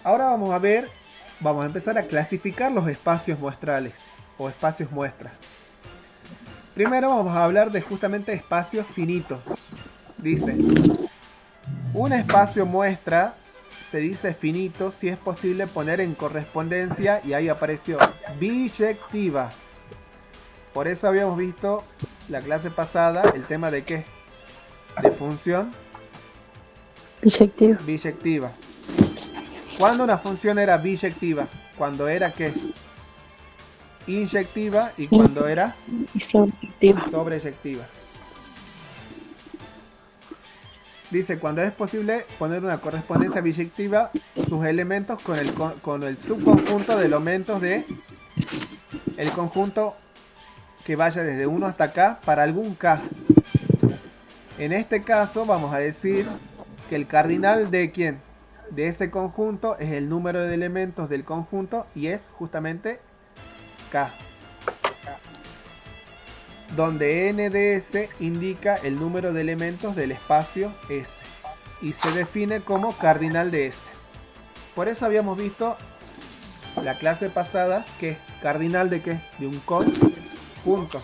Ahora vamos a empezar a clasificar los espacios muestrales o espacios muestras. Primero vamos a hablar de justamente espacios finitos. Dice, un espacio muestra se dice finito si es posible poner en correspondencia, y ahí apareció, biyectiva. Por eso habíamos visto la clase pasada el tema de qué, de función Biyectiva. biyectiva. ¿Cuándo una función era biyectiva? Cuando era qué, inyectiva, y cuando era Y sobreactiva. sobreyectiva. Dice, cuando es posible poner una correspondencia biyectiva sus elementos con el subconjunto de elementos de el conjunto que vaya desde 1 hasta acá para algún k. En este caso vamos a decir que el cardinal de ¿quién? De ese conjunto es el número de elementos del conjunto y es justamente k. Donde n de S indica el número de elementos del espacio S y se define como cardinal de S. Por eso habíamos visto la clase pasada que cardinal de qué, de un conjunto.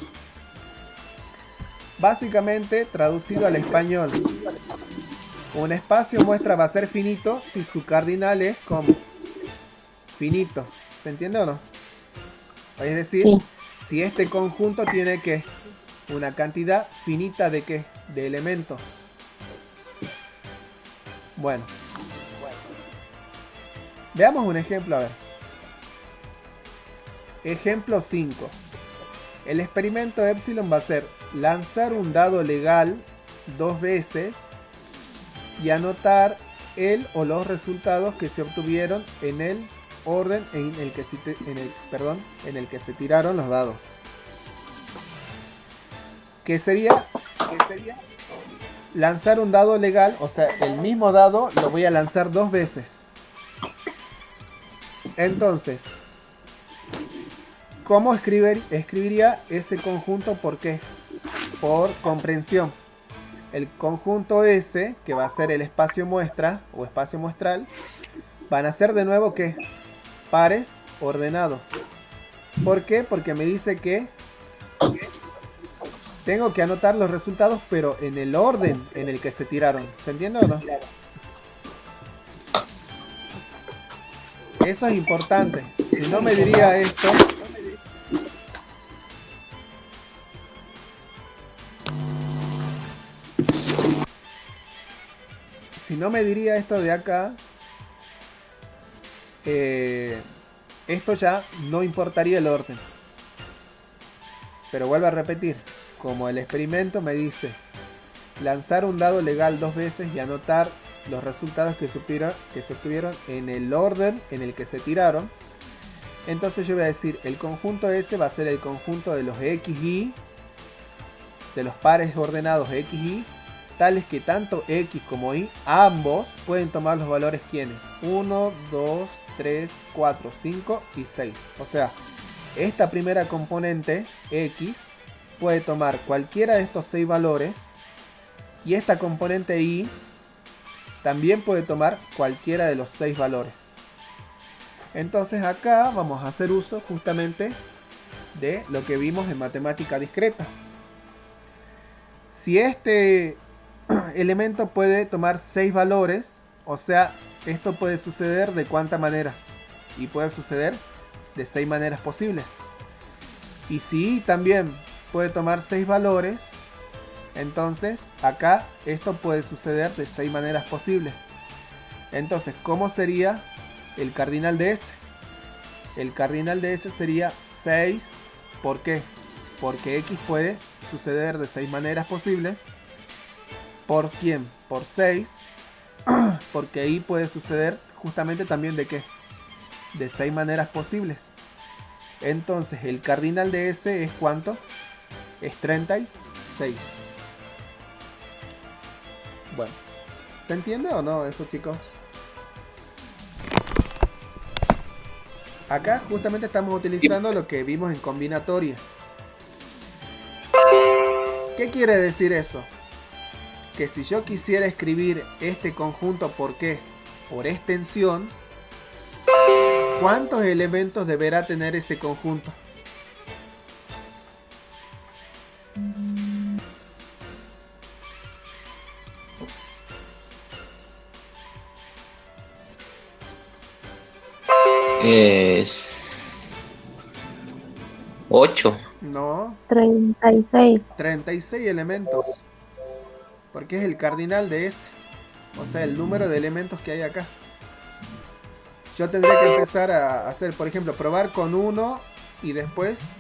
Básicamente traducido al español, un espacio muestra va a ser finito si su cardinal es como finito. ¿Se entiende o no? Es decir, Sí. si este conjunto tiene que una cantidad finita de qué, de elementos. Bueno, veamos un ejemplo, a ver. Ejemplo 5. El experimento Epsilon va a ser lanzar un dado legal 2 veces y anotar el o los resultados que se obtuvieron en el orden en el que se tiraron los dados. ¿Qué sería? Lanzar un dado legal, o sea, el mismo dado lo voy a lanzar 2 veces. Entonces, ¿cómo escribiría ese conjunto? ¿Por qué? Por comprensión. El conjunto S, que va a ser el espacio muestra o espacio muestral, van a ser de nuevo ¿qué? Pares ordenados. ¿Por qué? Porque me dice que tengo que anotar los resultados, pero en el orden en el que se tiraron. ¿Se entiende o no? Eso es importante. Si no me diría esto, de acá, esto ya no importaría el orden. Pero vuelvo a repetir, como el experimento me dice lanzar un dado legal 2 veces y anotar los resultados que se obtuvieron en el orden en el que se tiraron, entonces yo voy a decir el conjunto S va a ser el conjunto de los XY, de los pares ordenados XY, tales que tanto X como Y, ambos pueden tomar los valores ¿quiénes? 1, 2, 3, 4, 5 y 6. O sea, esta primera componente X puede tomar cualquiera de estos 6 valores y esta componente Y también puede tomar cualquiera de los 6 valores. Entonces acá vamos a hacer uso justamente de lo que vimos en matemática discreta. Si este elemento puede tomar 6 valores, o sea, esto puede suceder de cuántas maneras, y puede suceder de 6 maneras posibles. Y si también puede tomar 6 valores, entonces acá esto puede suceder de 6 maneras posibles. Entonces, ¿cómo sería el cardinal de S? El cardinal de S sería 6. ¿Por qué? Porque X puede suceder de 6 maneras posibles. ¿Por quién? Por 6. Porque Y puede suceder justamente también de qué? De 6 maneras posibles. Entonces el cardinal de S es ¿cuánto? Es 36. Bueno, ¿se entiende o no eso, chicos? Acá justamente estamos utilizando lo que vimos en combinatoria. ¿Qué quiere decir eso? Que si yo quisiera escribir este conjunto, ¿por qué? Por extensión, ¿Cuántos elementos deberá tener ese conjunto? Es 8. No, 36. 36 elementos. Porque es el cardinal de ese. O sea, el número de elementos que hay acá. Yo tendría que empezar a hacer, por ejemplo, probar con 1 y después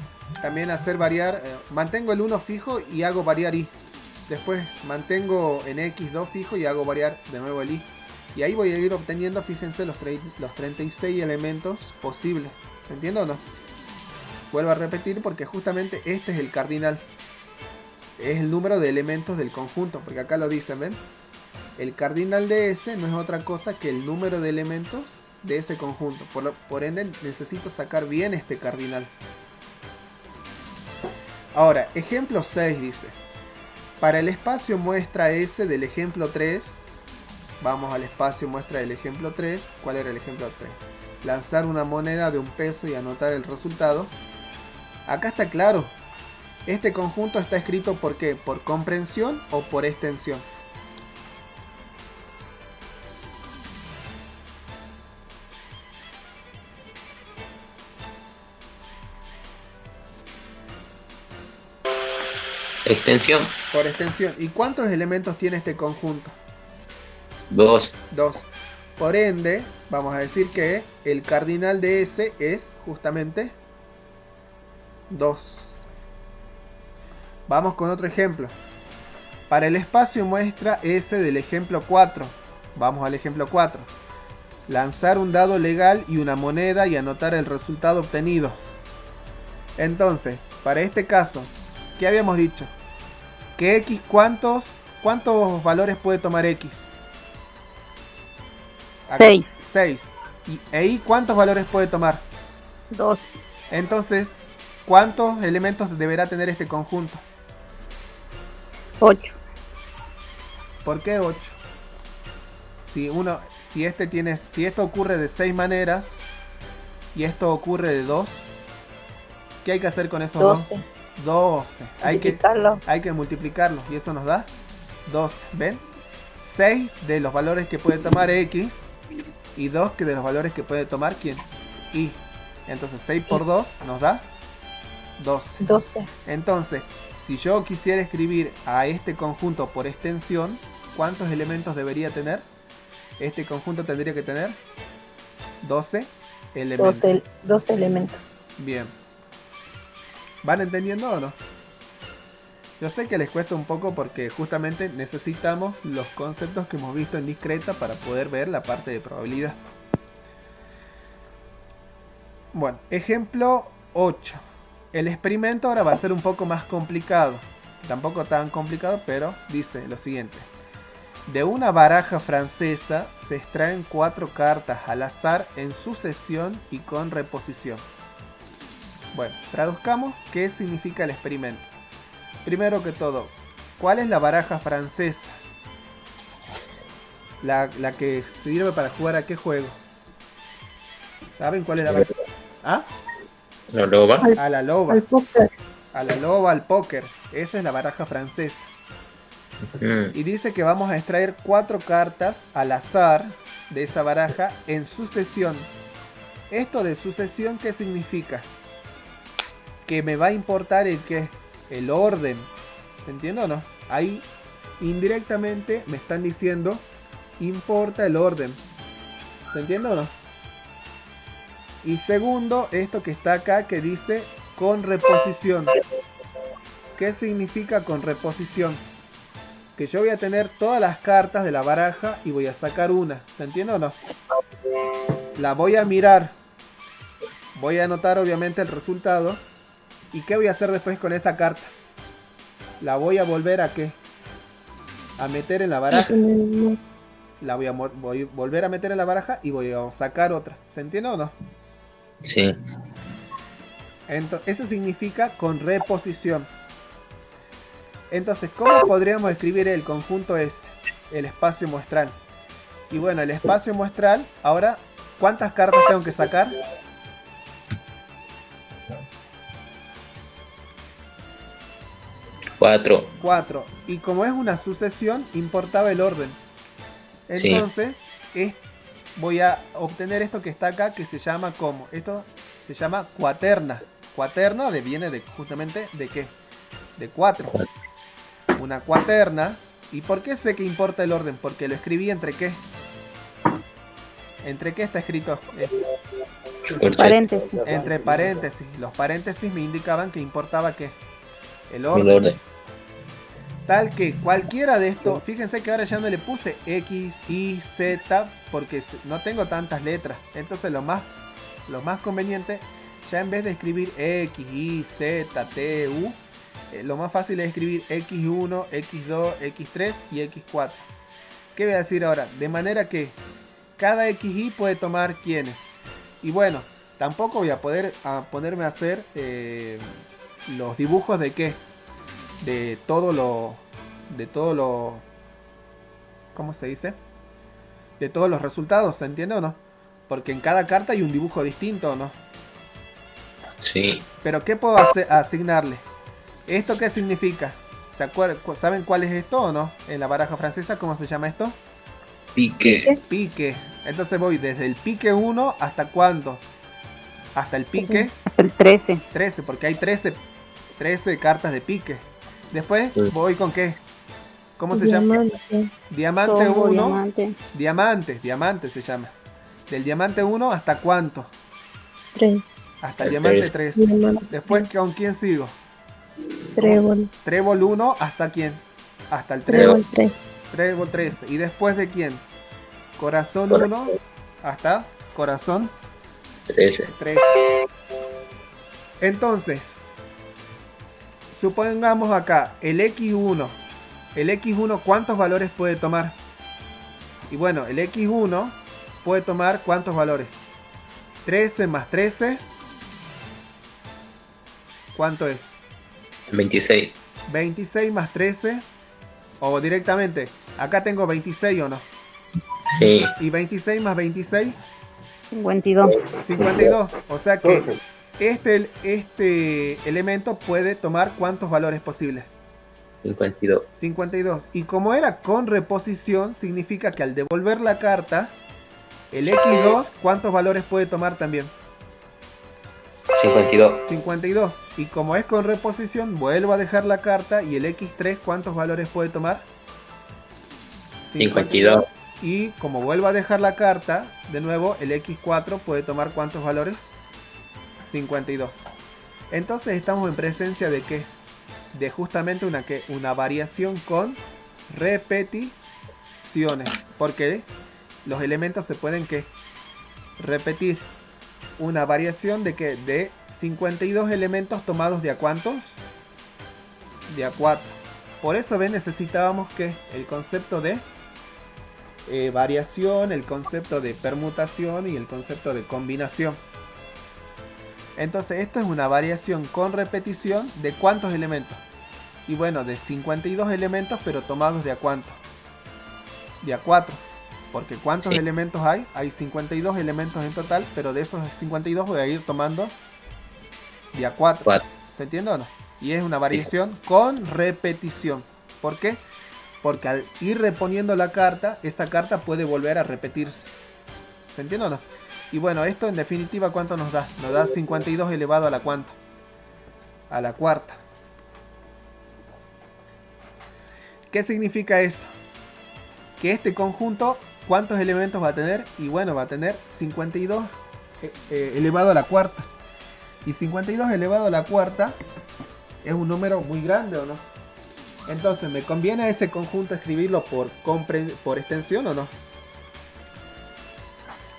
también hacer variar. Mantengo el 1 fijo y hago variar i. Después mantengo en x2 fijo y hago variar de nuevo el i. Y ahí voy a ir obteniendo, fíjense, los 36 elementos posibles. ¿Se entiende o no? Vuelvo a repetir porque justamente este es el cardinal. Es el número de elementos del conjunto. Porque acá lo dicen, ¿ven? El cardinal de ese no es otra cosa que el número de elementos de ese conjunto. Por ende necesito sacar bien este cardinal. Ahora, ejemplo 6 dice. Para el espacio muestra S del ejemplo 3. Vamos al espacio muestra del ejemplo 3. ¿Cuál era el ejemplo 3? Lanzar una moneda de 1 peso y anotar el resultado. Acá está claro. Este conjunto está escrito ¿por qué? ¿Por comprensión o por extensión? Extensión. Por extensión. ¿Y cuántos elementos tiene este conjunto? 2. 2. Por ende, vamos a decir que el cardinal de S es justamente 2. Vamos con otro ejemplo. Para el espacio muestra S del ejemplo 4. Vamos al ejemplo 4. Lanzar un dado legal y una moneda y anotar el resultado obtenido. Entonces, para este caso, ¿qué habíamos dicho? Que X, ¿cuántos valores puede tomar X? 6. 6. ¿Y Y cuántos valores puede tomar? 2. Entonces, ¿cuántos elementos deberá tener este conjunto? 8. ¿Por qué 8? Si esto ocurre de 6 maneras y esto ocurre de 2, ¿qué hay que hacer con esos 12. 12. Hay que multiplicarlos y eso nos da 12. ¿Ven? 6 de los valores que puede tomar X y 2 de los valores que puede tomar ¿quién? Y. Entonces 6 por 2 nos da 12. Entonces, si yo quisiera escribir a este conjunto por extensión, ¿cuántos elementos debería tener? Este conjunto tendría que tener 12 elementos. 12 elementos. Bien. ¿Van entendiendo o no? Yo sé que les cuesta un poco porque justamente necesitamos los conceptos que hemos visto en discreta para poder ver la parte de probabilidad. Bueno, ejemplo 8. El experimento ahora va a ser un poco más complicado. Tampoco tan complicado, pero dice lo siguiente. De una baraja francesa se extraen 4 cartas al azar en sucesión y con reposición. Bueno, traduzcamos qué significa el experimento. Primero que todo, ¿cuál es la baraja francesa? La que sirve para jugar a qué juego. ¿Saben cuál es la baraja? ¿Ah? La loba. A la loba. Al póker. A la loba, al póker. Esa es la baraja francesa. Y dice que vamos a extraer 4 cartas al azar de esa baraja en sucesión. Esto de sucesión, ¿qué significa? Que me va a importar el orden. ¿Se entiende o no? Ahí indirectamente me están diciendo importa el orden. ¿Se entiende o no? Y segundo, esto que está acá que dice con reposición. ¿Qué significa con reposición? Que yo voy a tener todas las cartas de la baraja y voy a sacar una. ¿Se entiende o no? La voy a mirar. Voy a anotar obviamente el resultado. ¿Y qué voy a hacer después con esa carta? La voy a volver a ¿qué? A meter en la baraja. La voy a volver a meter en la baraja y voy a sacar otra. ¿Se entiende o no? Sí. Entonces, eso significa con reposición. Entonces, ¿cómo podríamos escribir el conjunto S? El espacio muestral. Y bueno, el espacio muestral, ahora, ¿cuántas cartas tengo que sacar? 4. 4. Y como es una sucesión, importaba el orden. Sí. Entonces, voy a obtener esto que está acá, que se llama como. Esto se llama cuaterna. Cuaterna viene de justamente de qué? De 4. Una cuaterna. ¿Y por qué sé que importa el orden? Porque lo escribí entre qué. ¿Entre qué está escrito? Paréntesis. Entre paréntesis. Los paréntesis me indicaban que importaba qué. El El orden. orden. Tal que cualquiera de estos, fíjense que ahora ya no le puse X, Y, Z, porque no tengo tantas letras. Entonces lo más conveniente, ya en vez de escribir X, Y, Z, T, U, lo más fácil es escribir X1, X2, X3 y X4. ¿Qué voy a decir ahora? De manera que cada XY puede tomar quiénes. Y bueno, tampoco voy a ponerme a hacer los dibujos de qué. De todo lo, ¿cómo se dice? De todos los resultados, ¿se entiende o no? Porque en cada carta hay un dibujo distinto, ¿no? Sí. Pero ¿qué puedo asignarle? ¿Esto qué significa? ¿Saben cuál es esto o no? En la baraja francesa, ¿cómo se llama esto? Pique. Pique. Entonces voy desde el pique 1 hasta ¿cuánto? Hasta el pique Hasta el 13. 13, porque hay 13 cartas de pique. Después voy con qué. ¿Cómo se llama? Diamante Tomo, 1. diamante. Diamante se llama. Del diamante 1 hasta ¿cuánto? 3. Hasta el El diamante 3. 3. Diamante. Después, ¿con quién sigo? Trébol. Trébol 1 hasta quién? Hasta el trébol. Trébol 3. Trébol 13. ¿Y después de quién? Corazón 1 hasta corazón 13. 3. Entonces, supongamos acá el X1. El X1, ¿cuántos valores puede tomar? Y bueno, el X1 puede tomar ¿cuántos valores? 13 más 13. ¿Cuánto es? 26. 26 más 13. O directamente, acá tengo 26 o no. Sí. Y 26 más 26. 52. 52. O sea que este elemento puede tomar ¿cuántos valores posibles? 52. 52. Y como era con reposición, significa que al devolver la carta, el X2, ¿cuántos valores puede tomar también? 52. 52. Y como es con reposición, vuelvo a dejar la carta y el X3, ¿cuántos valores puede tomar? 52. Y como vuelvo a dejar la carta, de nuevo, el X4 puede tomar ¿cuántos valores? 52. Entonces estamos en presencia de ¿qué? De justamente una variación con repeticiones. Porque los elementos se pueden ¿qué? Repetir. Una variación de ¿qué? De 52 elementos tomados de a ¿cuántos? De a 4. Por eso necesitábamos que el concepto de variación, el concepto de permutación y el concepto de combinación. Entonces esto es una variación con repetición de ¿cuántos elementos? Y bueno, de 52 elementos, pero tomados de a ¿cuánto? De a 4. Porque ¿cuántos elementos hay? Hay 52 elementos en total, pero de esos 52 voy a ir tomando de a 4. ¿Se entiende o no? Y es una variación con repetición. ¿Por qué? Porque al ir reponiendo la carta, esa carta puede volver a repetirse. ¿Se entiende o no? Y bueno, esto en definitiva, ¿cuánto nos da? Nos da 52 elevado a la ¿cuánto? A la cuarta. ¿Qué significa eso? Que este conjunto, ¿cuántos elementos va a tener? Y bueno, va a tener 52 elevado a la cuarta. Y 52 elevado a la cuarta es un número muy grande, ¿o no? Entonces, ¿me conviene a ese conjunto escribirlo por extensión o no?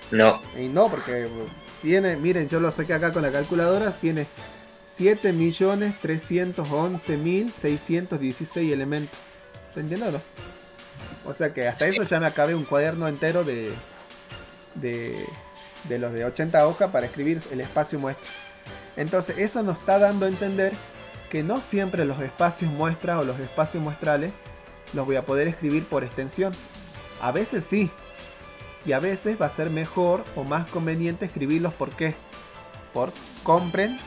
No. Y no, porque tiene, miren, yo lo saqué acá con la calculadora, tiene 7.311.616 elementos. ¿Se entiende o no? O sea que hasta eso ya me acabé un cuaderno entero de los de 80 hojas para escribir el espacio muestra. Entonces eso nos está dando a entender que no siempre los espacios muestra o los espacios muestrales los voy a poder escribir por extensión. A veces sí, Y a veces va a ser mejor o más conveniente escribirlos. ¿Por qué? Por comprensión.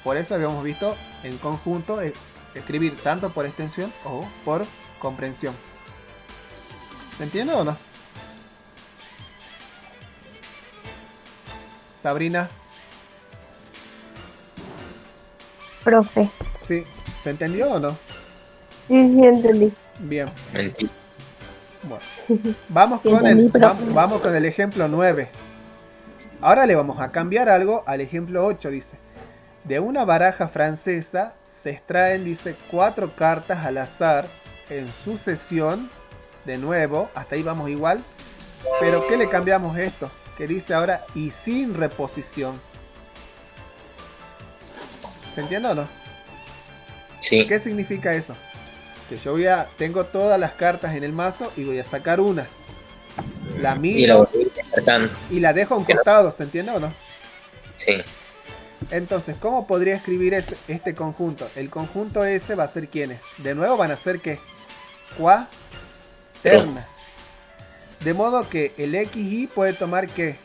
Por eso habíamos visto en conjunto escribir tanto por extensión o por comprensión. ¿Se entiende o no? Sabrina. Profe. Sí. ¿Se entendió o no? Sí, sí, entendí. Bien. Mentira. Bueno. Vamos con el ejemplo 9. Ahora le vamos a cambiar algo al ejemplo 8. Dice: de una baraja francesa se extraen, dice, 4 cartas al azar en sucesión. De nuevo, hasta ahí vamos igual. Pero ¿qué le cambiamos esto? Que dice ahora y sin reposición. ¿Se entiende o no? Sí. ¿Qué significa eso? Que yo tengo todas las cartas en el mazo y voy a sacar una. La Y la miro voy descartando. y la dejo a un costado. ¿Se entiende o no? Sí. Entonces, ¿cómo podría escribir este conjunto? El conjunto S va a ser ¿quiénes? De nuevo van a ser ¿qué? Cuaternas. De modo que el XY puede tomar ¿qué?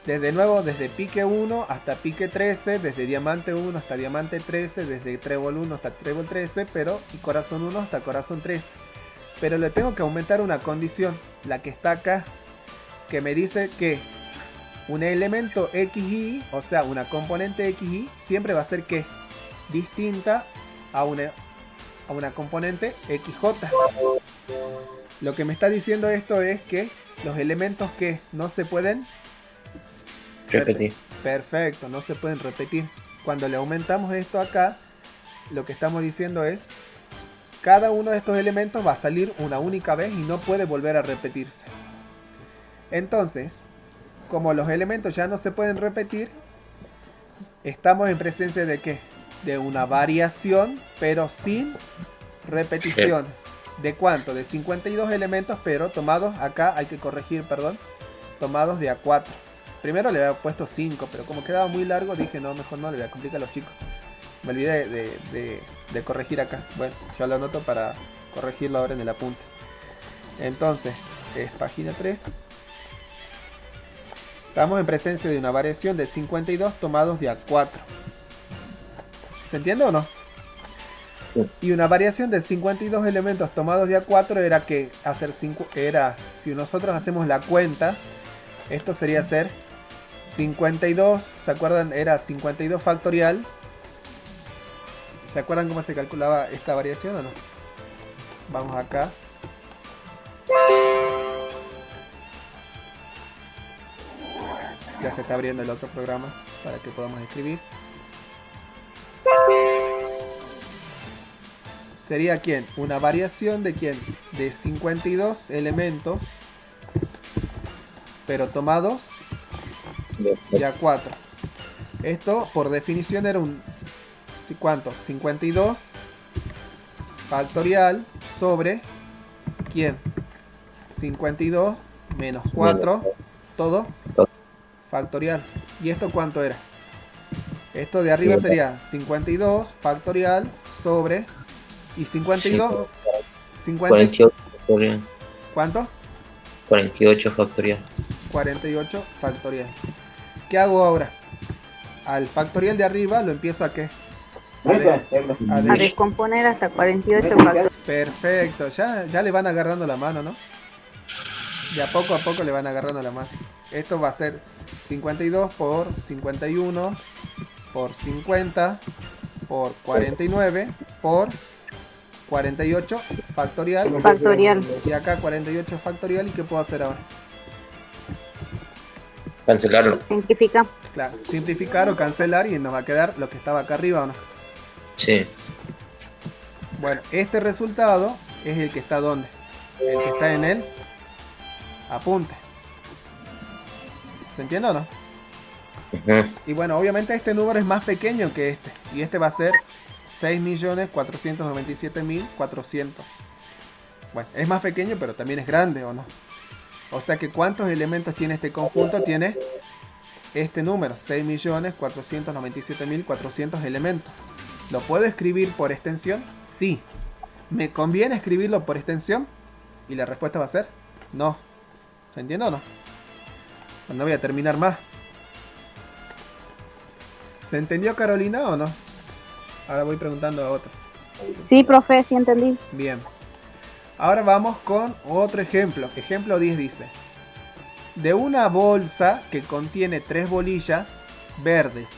Desde pique 1 hasta pique 13, desde diamante 1 hasta diamante 13, desde trébol 1 hasta trébol 13, y corazón 1 hasta corazón 13. Pero le tengo que aumentar una condición, la que está acá, que me dice que un elemento XY, o sea, una componente XY, siempre va a ser ¿qué? Distinta a una componente XJ. Lo que me está diciendo esto es que los elementos que no se pueden Repetir. Perfecto, no se pueden repetir. Cuando le aumentamos esto acá, lo que estamos diciendo es cada uno de estos elementos va a salir una única vez y no puede volver a repetirse. Entonces, como los elementos ya no se pueden repetir, estamos en presencia de ¿qué? De una variación, pero sin repetición. ¿De cuánto? De 52 elementos, pero tomados, acá hay que corregir, perdón, tomados de A4. Primero le había puesto 5, pero como quedaba muy largo, dije no, mejor no, le voy a complicar a los chicos. Me olvidé de corregir acá. Bueno, ya lo anoto para corregirlo ahora en el apunte. Entonces, es página 3. Estamos en presencia de una variación de 52 tomados de A4. ¿Se entiende o no? Sí. Y una variación de 52 elementos tomados de A4 era que si nosotros hacemos la cuenta, esto sería hacer 52, ¿se acuerdan? Era 52 factorial. ¿Se acuerdan cómo se calculaba esta variación o no? Vamos acá. Ya se está abriendo el otro programa para que podamos escribir. Sería ¿quién? Una variación de ¿quién? De 52 elementos, pero tomados de A4. Esto por definición era un ¿cuánto? 52 factorial sobre ¿quién? 52 menos 4 todo factorial. ¿Y esto cuánto era? Esto de arriba sería 52 factorial sobre y 52 48 factorial. ¿Cuánto? 48 factorial. 48 factorial. ¿Qué hago ahora? Al factorial de arriba lo empiezo a ¿qué? A descomponer hasta 48 factorial. Perfecto, ya le van agarrando la mano, ¿no? De a poco le van agarrando la mano. Esto va a ser 52 por 51 por 50 por 49 por 48 factorial. Y acá 48 factorial. ¿Y qué puedo hacer ahora? Cancelarlo. Simplifica. Claro, simplificar o cancelar y nos va a quedar lo que estaba acá arriba, ¿o no? Sí. Bueno, este resultado es el que está ¿dónde? El que está en el apunte. ¿Se entiende o no? Uh-huh. Y bueno, obviamente este número es más pequeño que este. Y este va a ser 6.497.400. Bueno, es más pequeño, pero también es grande, ¿o no? O sea que ¿cuántos elementos tiene este conjunto? Tiene este número, 6.497.400 elementos. ¿Lo puedo escribir por extensión? Sí. ¿Me conviene escribirlo por extensión? Y la respuesta va a ser no. ¿Se entiende o no? No voy a terminar más. ¿Se entendió, Carolina, o no? Ahora voy preguntando a otra. Sí, profe, sí entendí. Bien. Ahora vamos con otro ejemplo. Ejemplo 10 dice: de una bolsa que contiene 3 bolillas verdes,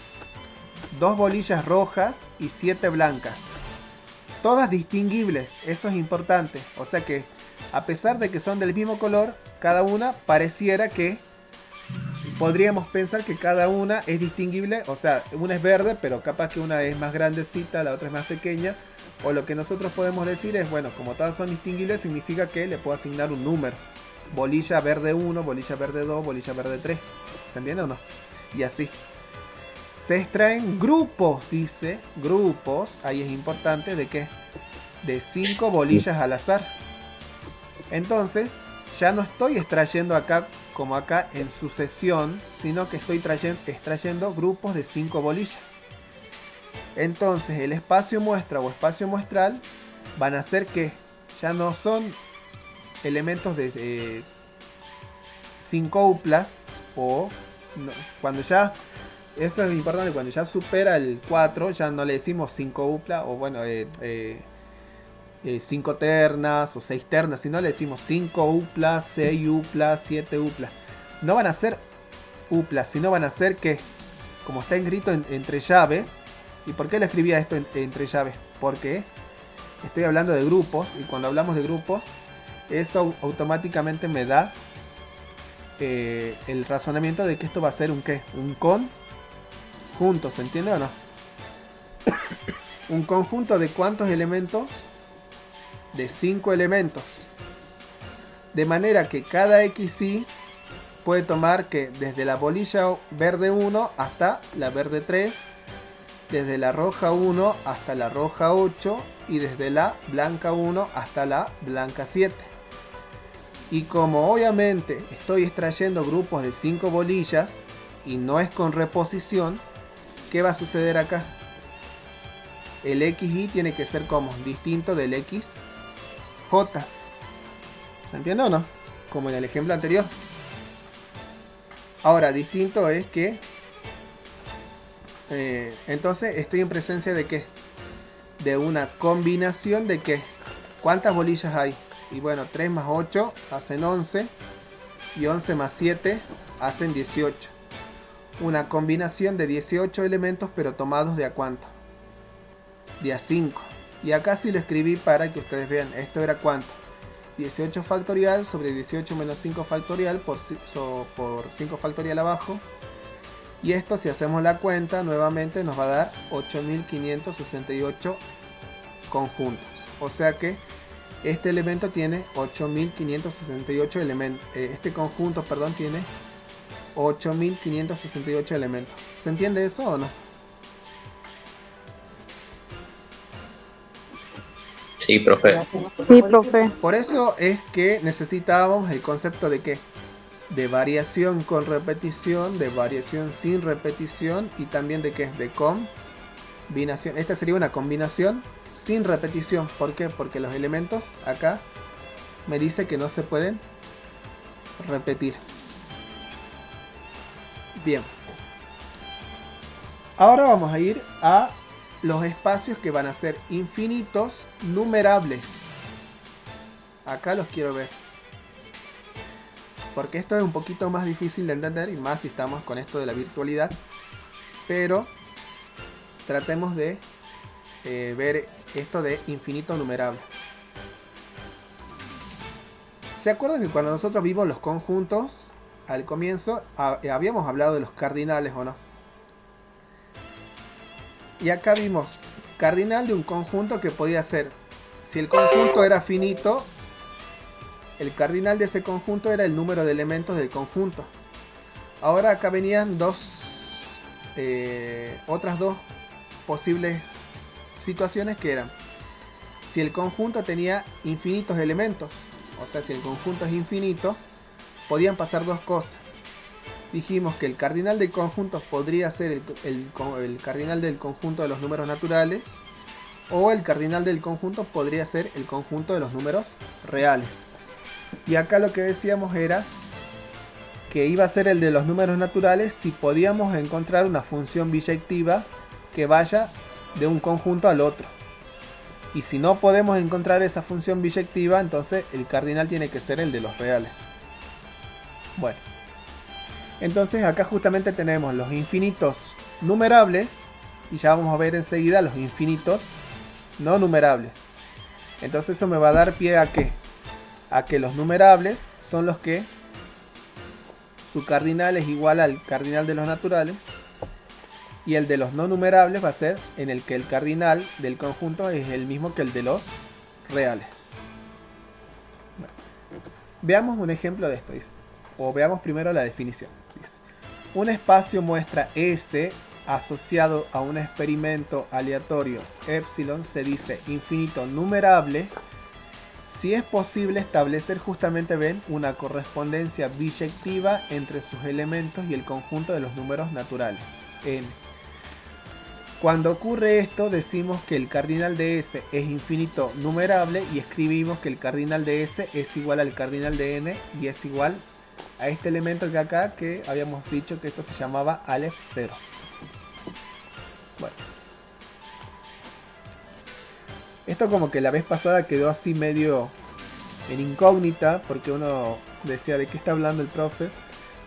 2 bolillas rojas y 7 blancas, todas distinguibles, eso es importante. O sea que a pesar de que son del mismo color, cada una pareciera que podríamos pensar que cada una es distinguible. O sea, una es verde, pero capaz que una es más grandecita, la otra es más pequeña. O lo que nosotros podemos decir es, bueno, como todas son distinguibles, significa que le puedo asignar un número. Bolilla verde 1, bolilla verde 2, bolilla verde 3. ¿Se entiende o no? Y así. Se extraen grupos, dice. Grupos, ahí es importante, ¿de qué? De 5 bolillas al azar. Entonces, ya no estoy extrayendo acá, como acá, en sucesión, sino que estoy extrayendo grupos de 5 bolillas. Entonces, el espacio muestra o espacio muestral van a ser que ya no son elementos de 5 uplas, o no, cuando ya, eso es importante, cuando ya supera el 4, ya no le decimos 5 uplas, o bueno, 5 ternas o 6 ternas, sino le decimos 5 uplas, 6 uplas, 7 uplas. No van a ser uplas, sino van a ser que, como está escrito entre llaves. ¿Y por qué le escribía esto entre llaves? Porque estoy hablando de grupos, y cuando hablamos de grupos, eso automáticamente me da el razonamiento de que esto va a ser un ¿qué? Un conjunto, ¿se entiende o no? Un conjunto de ¿cuántos elementos? De 5 elementos. De manera que cada XY puede tomar que desde la bolilla verde 1 hasta la verde 3, desde la roja 1 hasta la roja 8 y desde la blanca 1 hasta la blanca 7. Y como obviamente estoy extrayendo grupos de 5 bolillas y no es con reposición, ¿qué va a suceder acá? El XY tiene que ser como distinto del XJ. ¿Se entiende o no? Como en el ejemplo anterior. Ahora, distinto es que entonces estoy en presencia de ¿qué? De una combinación de ¿qué? ¿Cuántas bolillas hay? Y bueno, 3 más 8 hacen 11. Y 11 más 7 hacen 18. Una combinación de 18 elementos, pero tomados de ¿a cuánto? De a 5. Y acá sí lo escribí para que ustedes vean. Esto era ¿cuánto? 18 factorial sobre 18 menos 5 factorial por 5 factorial abajo. Y esto, si hacemos la cuenta nuevamente, nos va a dar 8568 conjuntos. O sea que este elemento tiene 8568 elementos. Este conjunto, perdón, tiene 8568 elementos. ¿Se entiende eso o no? Sí, profe. Sí, profe. Por eso es que necesitábamos el concepto de ¿qué? De variación con repetición, de variación sin repetición y también de ¿qué? De combinación. Esta sería una combinación sin repetición. ¿Por qué? Porque los elementos acá me dice que no se pueden repetir. Bien. Ahora vamos a ir a los espacios que van a ser infinitos numerables. Acá los quiero ver, porque esto es un poquito más difícil de entender, y más si estamos con esto de la virtualidad. Pero tratemos de ver esto de infinito numerable. ¿Se acuerdan que cuando nosotros vimos los conjuntos al comienzo habíamos hablado de los cardinales o no? Y acá vimos cardinal de un conjunto que podía ser, si el conjunto era finito, el cardinal de ese conjunto era el número de elementos del conjunto. Ahora acá venían otras dos posibles situaciones, que eran si el conjunto tenía infinitos elementos. O sea, si el conjunto es infinito, podían pasar dos cosas. Dijimos que el cardinal del conjunto podría ser el cardinal del conjunto de los números naturales, o el cardinal del conjunto podría ser el conjunto de los números reales. Y acá lo que decíamos era que iba a ser el de los números naturales si podíamos encontrar una función biyectiva que vaya de un conjunto al otro. Y si no podemos encontrar esa función biyectiva, entonces el cardinal tiene que ser el de los reales. Bueno, entonces acá justamente tenemos los infinitos numerables y ya vamos a ver enseguida los infinitos no numerables. Entonces eso me va a dar pie a ¿qué? A que los numerables son los que su cardinal es igual al cardinal de los naturales, y el de los no numerables va a ser en el que el cardinal del conjunto es el mismo que el de los reales. Bueno, veamos un ejemplo de esto, dice. O veamos primero la definición. Dice, un espacio muestra S asociado a un experimento aleatorio epsilon se dice infinito numerable si es posible establecer, justamente ven, una correspondencia biyectiva entre sus elementos y el conjunto de los números naturales n. Cuando ocurre esto, decimos que el cardinal de S es infinito numerable y escribimos que el cardinal de S es igual al cardinal de n y es igual a este elemento que acá, que habíamos dicho que esto se llamaba Aleph 0. Bueno, esto como que la vez pasada quedó así medio en incógnita, porque uno decía de qué está hablando el profe.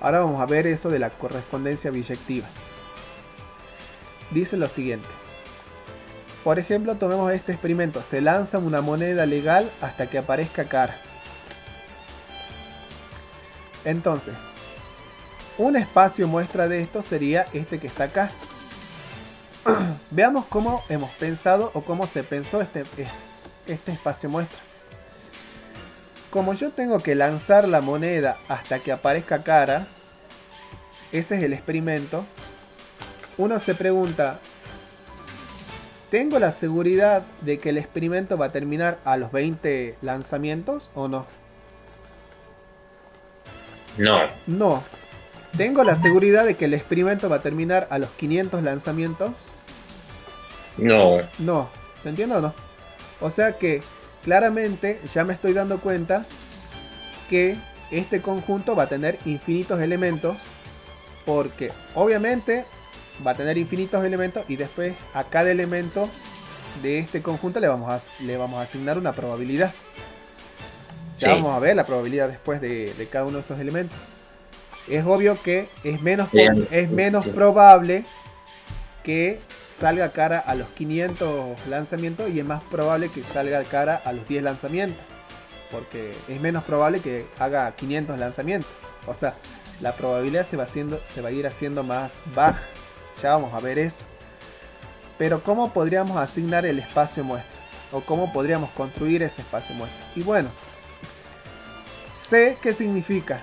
Ahora vamos a ver eso de la correspondencia biyectiva. Dice lo siguiente. Por ejemplo, tomemos este experimento. Se lanza una moneda legal hasta que aparezca cara. Entonces, un espacio muestra de esto sería este que está acá. Veamos cómo hemos pensado o cómo se pensó este espacio muestra. Como yo tengo que lanzar la moneda hasta que aparezca cara, ese es el experimento. Uno se pregunta, ¿tengo la seguridad de que el experimento va a terminar a los 20 lanzamientos o no? No. No. ¿Tengo la seguridad de que el experimento va a terminar a los 500 lanzamientos? No. No. ¿Se entiende o no? O sea que claramente ya me estoy dando cuenta que este conjunto va a tener infinitos elementos, porque obviamente va a tener infinitos elementos y después a cada elemento de este conjunto le vamos a asignar una probabilidad. Ya Sí. vamos a ver la probabilidad después de cada uno de esos elementos. Es obvio que es menos Sí. probable que salga cara a los 500 lanzamientos y es más probable que salga cara a los 10 lanzamientos. Porque es menos probable que haga 500 lanzamientos. O sea, la probabilidad se va a ir haciendo más baja. Ya vamos a ver eso. Pero ¿cómo podríamos asignar el espacio muestra? ¿O cómo podríamos construir ese espacio muestra? Y bueno, C, ¿qué significa?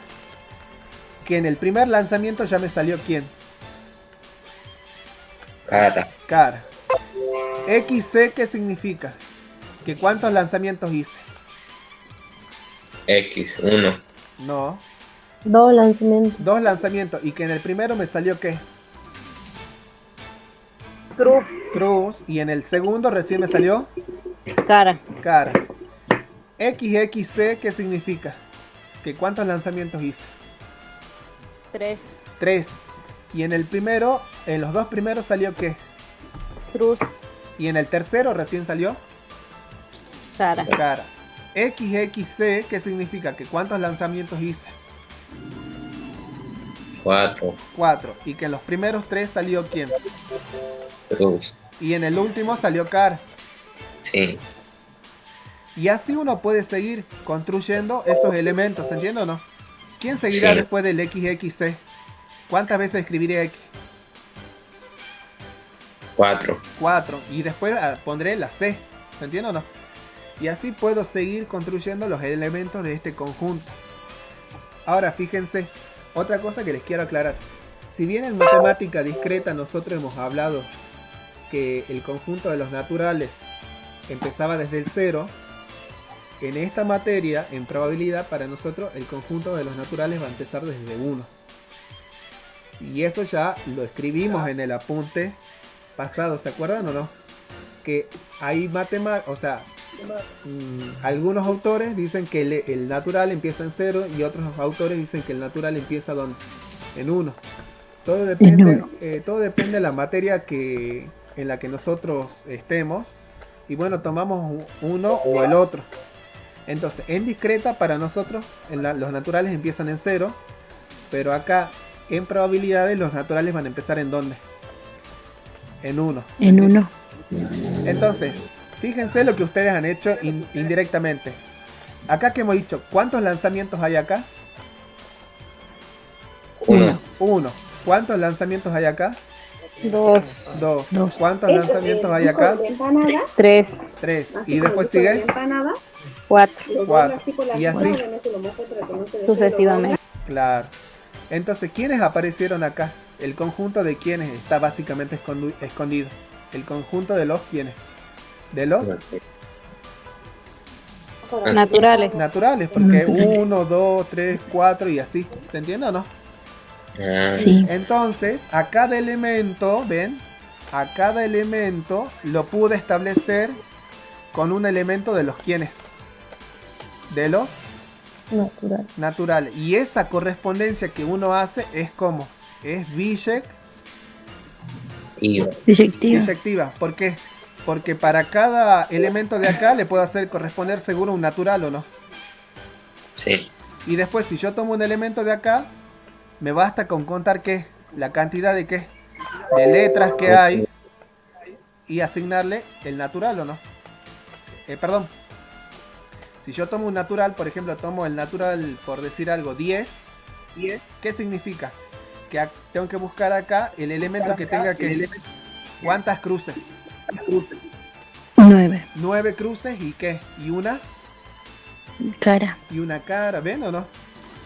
Que en el primer lanzamiento ya me salió ¿quién? Cara. Cara. XC, ¿qué significa? Que ¿cuántos lanzamientos hice? X. 1. No. 2 lanzamientos. 2 lanzamientos. Y que en el primero me salió ¿qué? Cruz. Cruz. Y en el segundo recién me salió Cara. cara. XXC, ¿qué significa? Que ¿cuántos lanzamientos hice? 3. 3. Y en el primero, en los dos primeros salió ¿qué? Cruz. Y en el tercero recién salió Cara. cara. XXC, ¿qué significa? Que ¿cuántos lanzamientos hice? 4. 4. Y que en los primeros 3 salió ¿quién? Cruz. Y en el último salió cara. Sí. Y así uno puede seguir construyendo esos elementos, ¿entiende o no? ¿Quién seguirá Sí. después del XXC? ¿Cuántas veces escribiré X? 4. 4. Y después pondré la C, ¿se entiende o no? Y así puedo seguir construyendo los elementos de este conjunto. Ahora fíjense, otra cosa que les quiero aclarar. Si bien en matemática discreta nosotros hemos hablado que el conjunto de los naturales empezaba desde el 0, en esta materia, en probabilidad, para nosotros el conjunto de los naturales va a empezar desde 1. Y eso ya lo escribimos en el apunte pasado, ¿se acuerdan o no? Que hay matemáticas, o sea, Algunos autores dicen que el natural empieza en 0 y otros autores dicen que el natural empieza ¿dónde? En 1. Todo depende de la materia en la que nosotros estemos. Y bueno, tomamos uno o el otro. Entonces, en discreta para nosotros los naturales empiezan en 0. Pero acá, en probabilidades, los naturales van a empezar ¿en dónde? En 1. En 1. Entonces, fíjense lo que ustedes han hecho indirectamente. Acá que hemos dicho, ¿cuántos lanzamientos hay acá? 1. 1. ¿Cuántos lanzamientos hay acá? 2. 2. ¿Cuántos lanzamientos hay acá? 3. 3. Y después sigue 4. 4. Y así. Sucesivamente. Claro. Entonces, ¿quiénes aparecieron acá? El conjunto de quienes está básicamente escondido. El conjunto de los quienes. De los Naturales. naturales, porque 1, 2, 3, 4 y así. ¿Se entiende o no? Sí. Entonces, a cada elemento, ¿ven? A cada elemento lo pude establecer con un elemento de los quienes. De los naturales. Y esa correspondencia que uno hace es como, es biyectiva. ¿Por qué? Porque para cada elemento de acá le puedo hacer corresponder seguro un natural o no. Sí. Y después si yo tomo un elemento de acá, me basta con contar qué, la cantidad de qué, de letras que hay y asignarle el natural o no. Perdón. Si yo tomo un natural, por ejemplo, tomo el natural, por decir algo, 10, ¿qué significa? Que tengo que buscar acá el elemento que tenga que... ¿Cuántas cruces? 9. 9 cruces y ¿qué? Y una cara, ¿ven o no?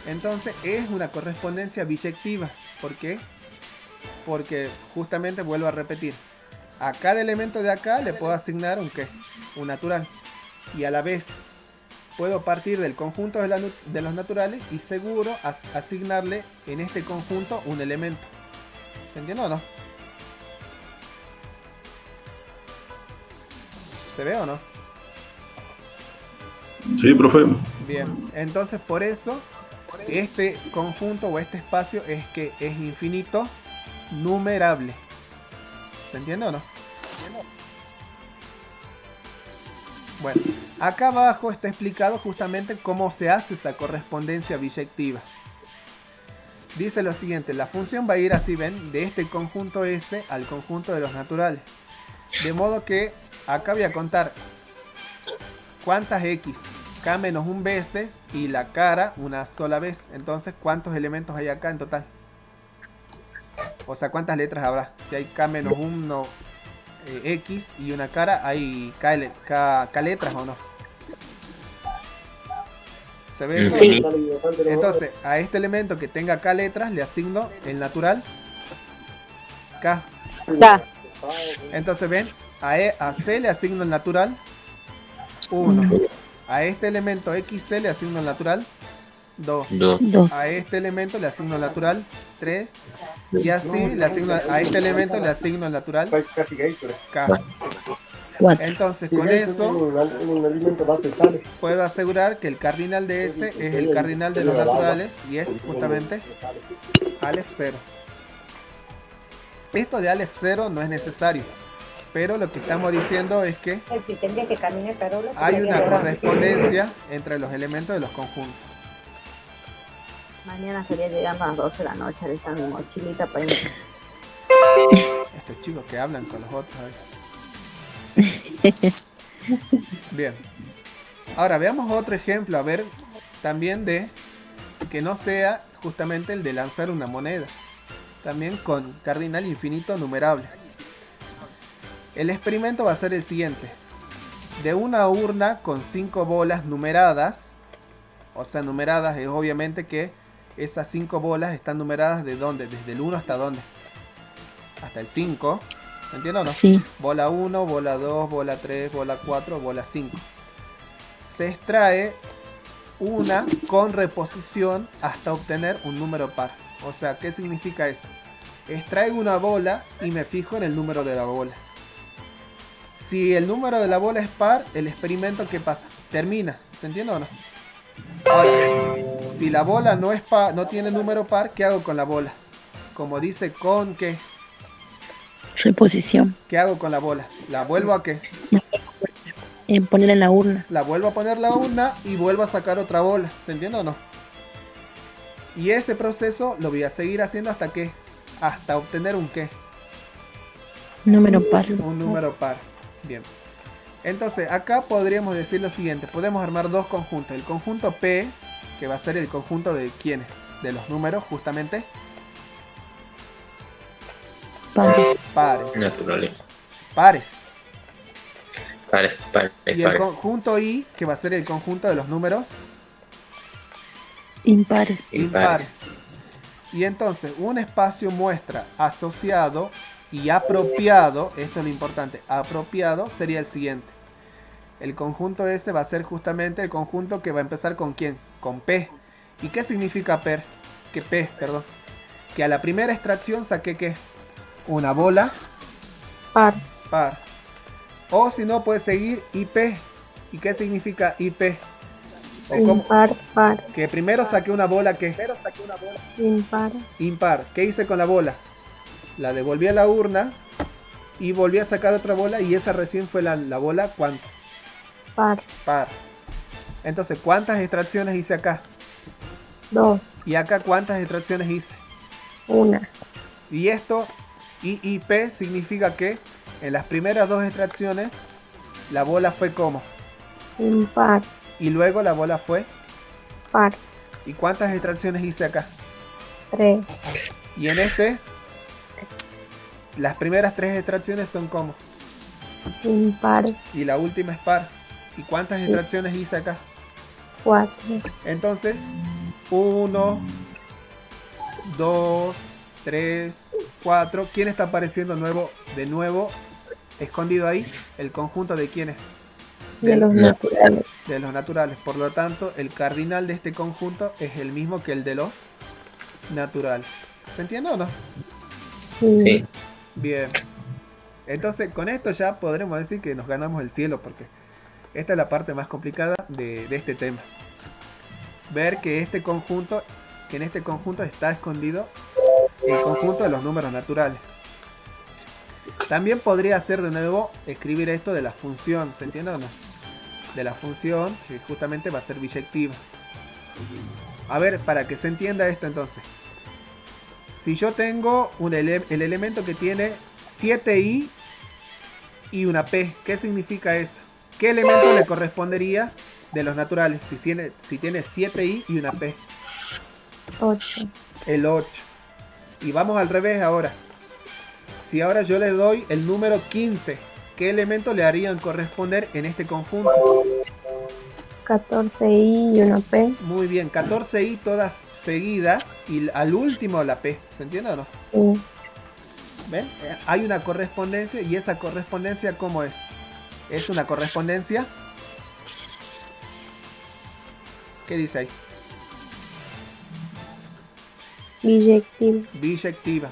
Entonces es una correspondencia biyectiva. ¿Por qué? Porque justamente vuelvo a repetir. A cada elemento de acá le puedo asignar un ¿qué? Un natural. Y a la vez puedo partir del conjunto de los naturales y seguro asignarle en este conjunto un elemento. ¿Se entiende o no? ¿Se ve o no? Sí, profe. Bien, entonces por eso este conjunto o este espacio es que es infinito numerable. ¿Se entiende o no? Bueno, acá abajo está explicado justamente cómo se hace esa correspondencia biyectiva. Dice lo siguiente, la función va a ir así, ven, de este conjunto S al conjunto de los naturales. De modo que acá voy a contar cuántas X, K menos un veces y la cara una sola vez. Entonces, ¿cuántos elementos hay acá en total? O sea, ¿cuántas letras habrá? Si hay K menos 1 X y una cara, ¿hay K letras o no? ¿Se ve eso? Sí. Entonces, a este elemento que tenga K letras le asigno el natural K. Entonces, ven, a C le asigno el natural 1. A este elemento XC le asigno el natural 2. A este elemento le asigno el natural 3. Y así le asigno a este elemento le asigno el natural K. Entonces con eso puedo asegurar que el cardinal de S es el cardinal de los naturales y es justamente Aleph 0. Esto de Aleph 0 no es necesario, pero lo que estamos diciendo es que hay una correspondencia entre los elementos de los conjuntos. Mañana estaría llegando a las 12 de la noche, ahorita mi mochilita para ir. Estos chicos que hablan con los otros. Bien. Ahora veamos otro ejemplo, a ver, también de que no sea justamente el de lanzar una moneda. También con cardinal infinito numerable. El experimento va a ser el siguiente. De una urna con 5 bolas numeradas, o sea, numeradas es obviamente que esas 5 bolas están numeradas de dónde, desde el 1 hasta dónde, hasta el 5. ¿Se entiende o no? Sí. Bola 1, bola 2, bola 3, bola 4, bola 5. Se extrae una con reposición hasta obtener un número par. O sea, ¿qué significa eso? Extraigo una bola y me fijo en el número de la bola. Si el número de la bola es par, el experimento, ¿qué pasa? Termina, ¿se entiende o no? Ahora, si la bola no es par, no tiene número par, ¿qué hago con la bola? Como dice con qué, Reposición. ¿qué hago con la bola? ¿La vuelvo a qué? Poner en la urna. La vuelvo a poner la urna y vuelvo a sacar otra bola, ¿se entiende o no? Y ese proceso lo voy a seguir haciendo hasta que, hasta obtener un qué, Número par. un número par. Bien. Entonces acá podríamos decir lo siguiente, podemos armar dos conjuntos, el conjunto P, que va a ser el conjunto de quiénes, de los números justamente, Par. pares, Naturales. pares. Pares, pares, Y el pares. conjunto I, que va a ser el conjunto de los números Impares. impares. Y entonces un espacio muestra asociado y apropiado, esto es lo importante, apropiado sería el siguiente. El conjunto ese va a ser justamente el conjunto que va a empezar con quién, con P. ¿Y qué significa P? Que P, perdón. Que a la primera extracción saqué ¿qué? Una bola Par. par. O si no, puede seguir IP. ¿Y qué significa IP? O como Impar. Par. que primero saqué una bola que Impar. impar. ¿Qué hice con la bola? La devolví a la urna y volví a sacar otra bola y esa recién fue la bola ¿cuánto? Par. Par. Entonces, ¿cuántas extracciones hice acá? 2. Y acá, ¿cuántas extracciones hice? 1. Y esto, IIP, significa que en las primeras dos extracciones la bola fue como. Impar. Y luego la bola fue. Par. ¿Y cuántas extracciones hice acá? 3. Y en este, las primeras tres extracciones son como. Impar. Y la última es par. ¿Y cuántas extracciones hice acá? 4. Entonces, 1, 2, 3, 4. ¿Quién está apareciendo de nuevo escondido ahí? El conjunto de quiénes. De los No. naturales. De los naturales. Por lo tanto, el cardinal de este conjunto es el mismo que el de los naturales. ¿Se entiende o no? Sí. Bien. Entonces, con esto ya podremos decir que nos ganamos el cielo, porque esta es la parte más complicada de este tema. Ver que en este conjunto está escondido el conjunto de los números naturales. También podría ser de nuevo escribir esto de la función, ¿se entiende o no? De la función que justamente va a ser biyectiva. A ver, para que se entienda esto entonces. Si yo tengo el elemento que tiene 7i y una p, ¿qué significa eso? ¿Qué elemento le correspondería de los naturales si tiene 7i y una p? 8. El 8. Y vamos al revés ahora. Si ahora yo le doy el número 15, ¿qué elemento le harían corresponder en este conjunto? 14i y una P. Muy bien, 14i todas seguidas y al último la P. ¿Se entiende o no? Sí. ¿Ven? Hay una correspondencia y esa correspondencia ¿cómo es? Es una correspondencia. ¿Qué dice ahí? Biyectiva. Biyectiva.